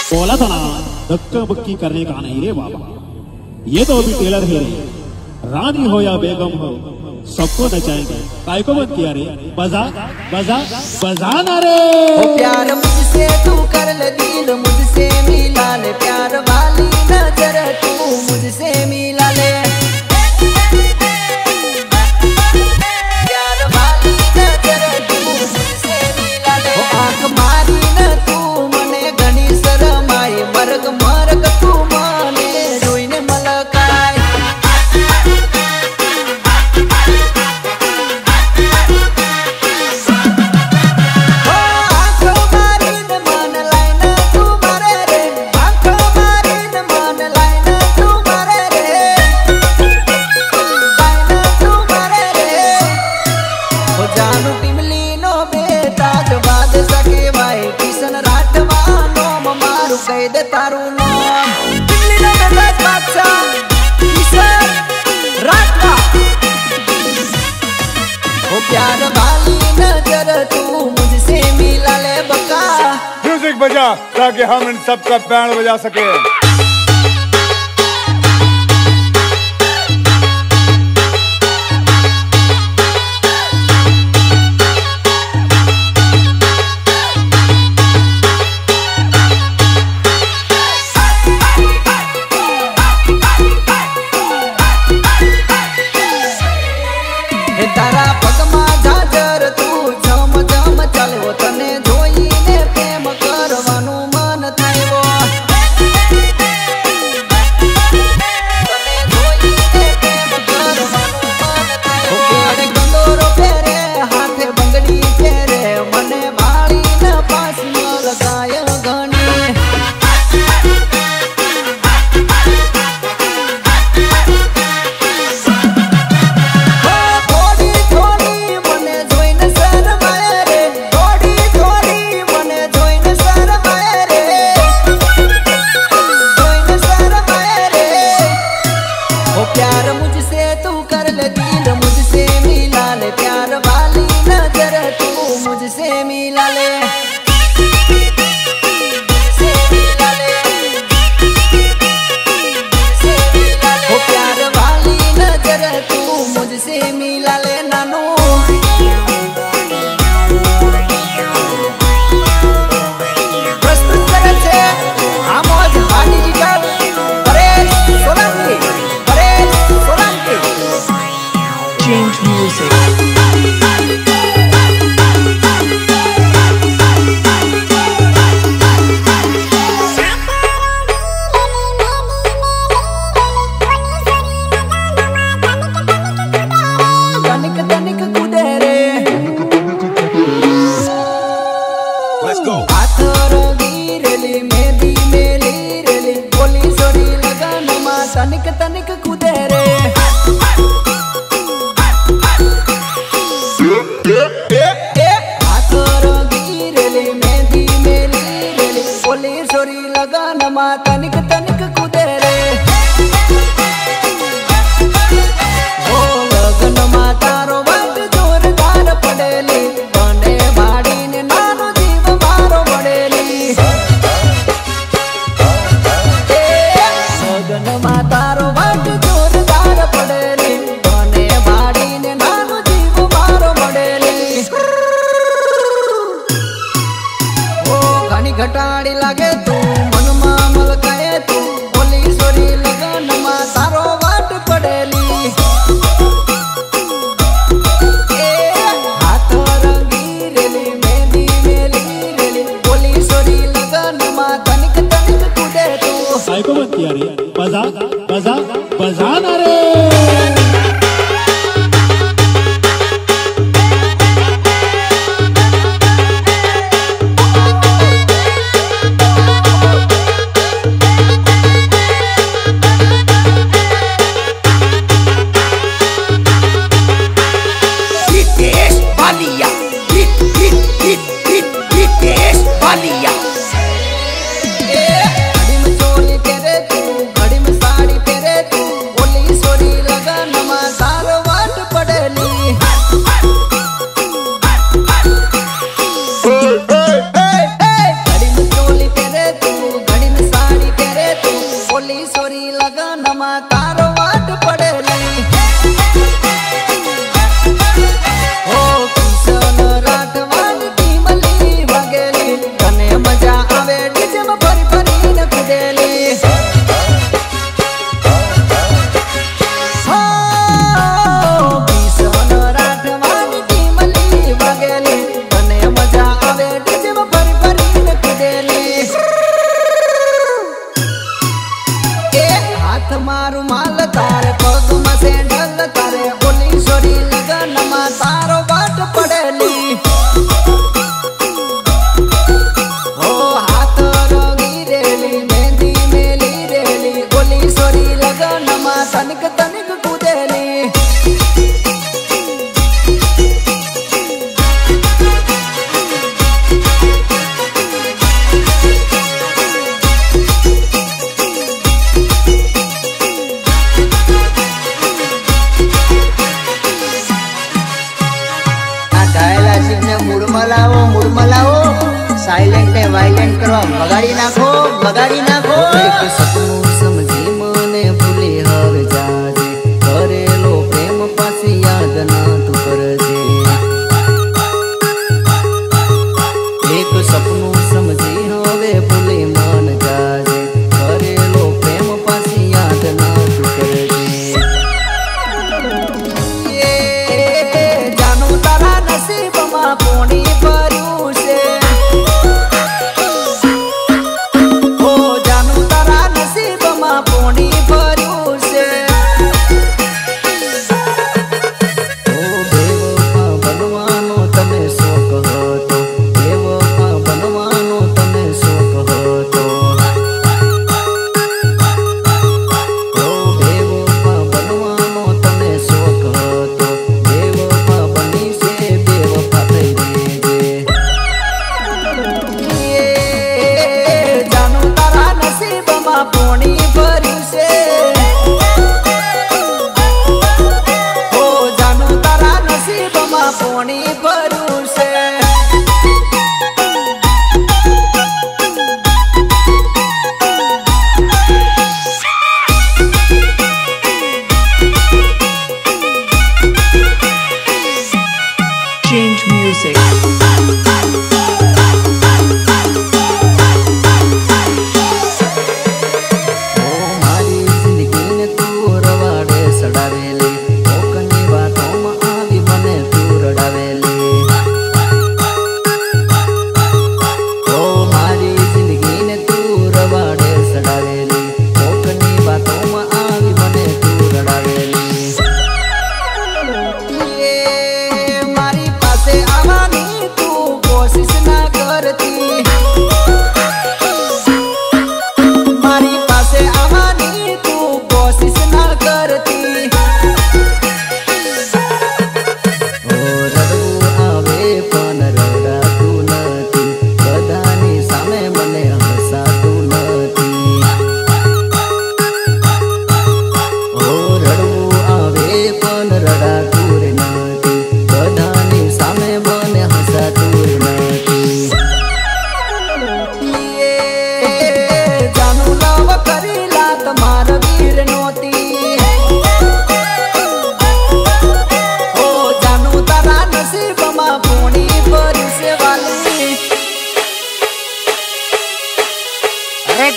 बोला था ना धक्का बक्की करने का नहीं रे बाबा, ये तो अभी टेलर है रे। रानी हो या बेगम हो सबको नचाएंगे, काय को मत किया रे। बजा बजा बजाना रे। ओ प्यार मुझसे तू कर ले दिल मुझसे मिला ले, प्यार वाली नजर तू मुझसे मिला ले। प्यार वाली नजर तू मुझसे मिला ले। ओ आंख मारी न तू मने घनी शरमाई, मरग मरग तू माने जोईने मलकाय। कह दे तारू नाम दिल्ली ना बेटा बादशाह किशन राठवा। ओ प्यार वाली नजर तू मुझसे मिला ले बका। म्यूजिक बजा ताकि हम इन सब का बैंड बजा सके। तारा पगमा झाजर तू झम झम चालो, तने जोईने प्रेम करवानुं मन थायो। तने जोईने प्रेम करवानुं मन थायो। केड़े गंदोरो फेरे हाथे बंगड़ी फेरे, मने भाळीने पासी लगाय घणी। प्यार मुझसे तू कर ले दिल मुझसे मिला ले, प्यार वाली नजर तू मुझसे मिला ले। मुझसे मिला ले, मुझसे मिला ले। ओ प्यार वाली नजर तू मुझसे मिला ले नानू। प्रस्तुत करे छे आमोद वाणिज्यकर परेश सोलंकी। Change music. तनिक तनिक कूदे रे। Let's go. हाथ रंगी रेली मेहंदी मेली रेली, बोली सोरी लगन मा तनिक तनिक कूदे रे। हाथ रंगी रेली मेहंदी मेली रेली, बोली सोरी लगन मा तनिक तनिक कूदे रे। ओ लगन मा तारो वाट जोरदार पड़ेली, बने भाड़ी ने नानो जीव मारो बड़ेली। लगन मा तारो वाट जोरदार पड़ेली, बने भाड़ी ने नानो जीव मारो बड़ेली। ओ घनी घटाड़ी लागे तू मन मा मलकाए तू, बोली सोरी लगन मा तारो वाट पड़ेली। हाथ रंगी रेली मेहंदी मेली रेली, बोली सोरी लगन मा तनिक तनिक कूदे तू। काय को मत किया रे। बजा बजा बजाना रे। तारो बाट पड़ेली हो हाथ रंगी रेली मेहंदी मेली रेली गोली सोरी लगन मा तनिक तनिक कूदेली मूड मलाओ साइलेंट ने वायलेंट करो बगाड़ी नाखो एक सपनों समझी मने भूले हर जाजे करेलो प्रेम पासे याद ना तू करजे एक सपनों समझी हवे भूले मन जाजे करेलो प्रेम पासे याद ना तू करजे ये जानू तारा नसीब मा पोणी भर्યું છે ઓ જાનુ તારા નસીબમાં પોણી ભર્યું છે ઓ બેવફા બનવાનો તને શોખ હતો બેવફા બનવાનો તને શોખ હતો ઓ બેવફા બનવાનો તને શોખ હતો બેવફા બની છે બેવફા થઈ પોણી ભર્યું છે ઓ જાનુ તારા નસીબમાં પોણી ભર્યું છે Change music.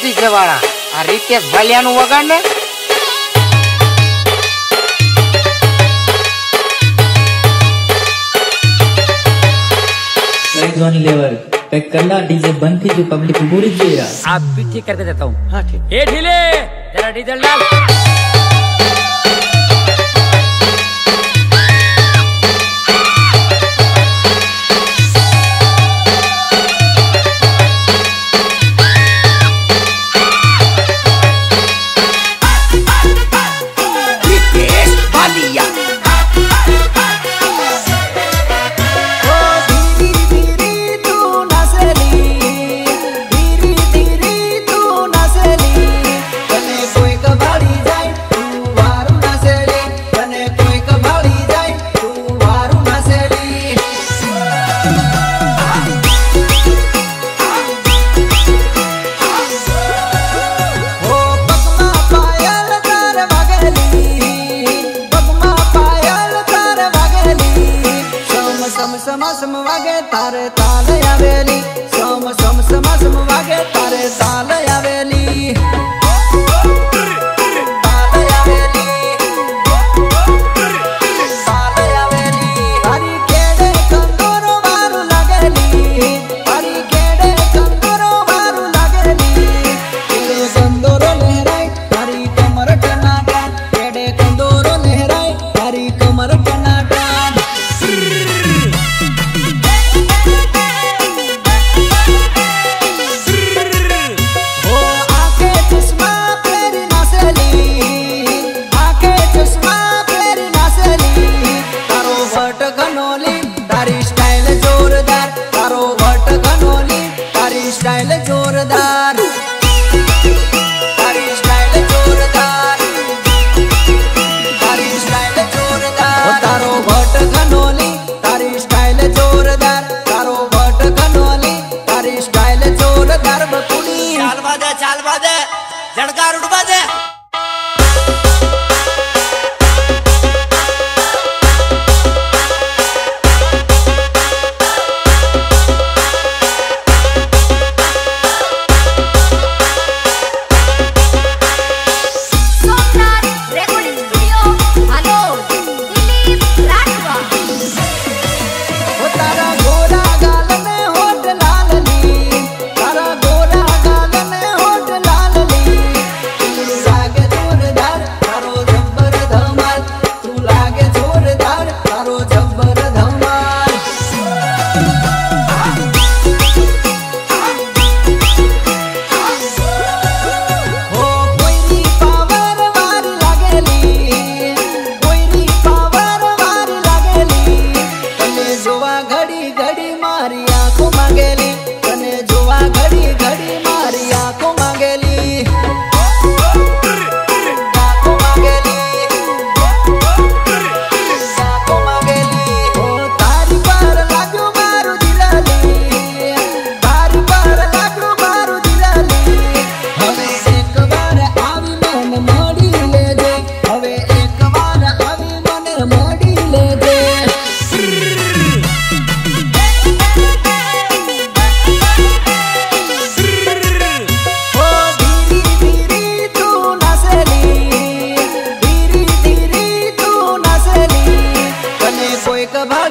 डीजे वाला आ रितेश भालियानु वगाड़ ने जोनी लेवर पैक करना डीजे बंद थी जो पब्लिक पूरी दे रहा आप भी ठीक करके देता हूँ। हाँ ठीक ए ढीले जरा डीजल डाल સમ વાગે તારે તાલ આવેલી સમ સમ સમ સમ વાગે તારે તાલ આવેલી તારી કેડે કંદોરો વારું લાગેલી તારી કેડે કંદોરો વારું લાગેલી કેડે કંદોરો લહેરાય તારી કમર ટનાટા કેડે કંદોરો લહેરાય તારી કમર ટનાટા भाग